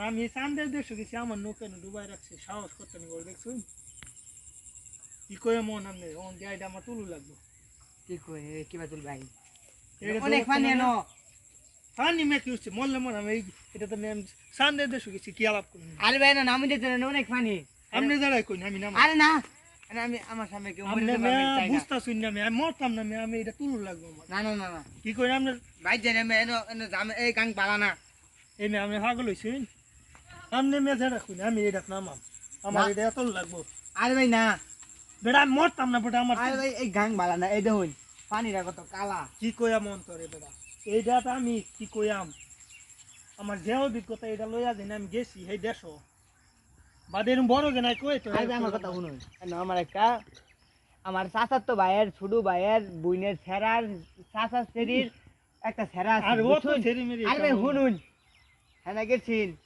আমি চান্দের দেশে গেছি আমার নৌকা ডুবাই রাখছে সাহস করতে নি দেখছুন কি কয়ে মন আমনে ওন গাইড আমার তুলু লাগবো কি কই কিবা তুল ভাই এটা অনেক পানি এনো পানি মে কি হচ্ছে মরলে মর আমি এটা তো আমি চান্দের দেশে গেছি কি আলাপ করি আরে ভাই না নামি দিতে না অনেক পানি আমনে দাঁড়াই কই আমি নাম আরে না আরে আমি আমার সামনে কেউ মরে আমনে যাবে আমি চাই না বুঝতা শুন না আমি মরতাম না আমি এটা তুলু লাগবো আমার না না না না কি কই আমনে ভাই জানে আমি এনো এনো জাম এই গাং বালা না এই মে আমি পাগল হইছি আমনে মে দাঁড়া কই আমি এটা নামাম আমার এটা এত লাগবো আরে ভাই না বেটা আমি মরতাম না বেটা আমার আরে ভাই এই গাং বালা না এই দেখুন পানিটা কত কালা কি কইয়া মন তোরে বেটা এইটা তো আমি কি কইয়াম আমার যে অভিজ্ঞতা এটা লইয়া দিন আমি গেছি সেই দেশ বাদের বড় কে নাই কই তো আরে আমার কথা শুনুন আমার একটা আমার চাচার তো ভাইয়ের ছোট ভাইয়ের বুইনের ছেড়ার চাচার শরীর একটা ছেড়া আছে আর ও তো বুঝছেন? ছেড়ে মেরে আরে ভাই শুনুন হ্যাঁ না গেছিন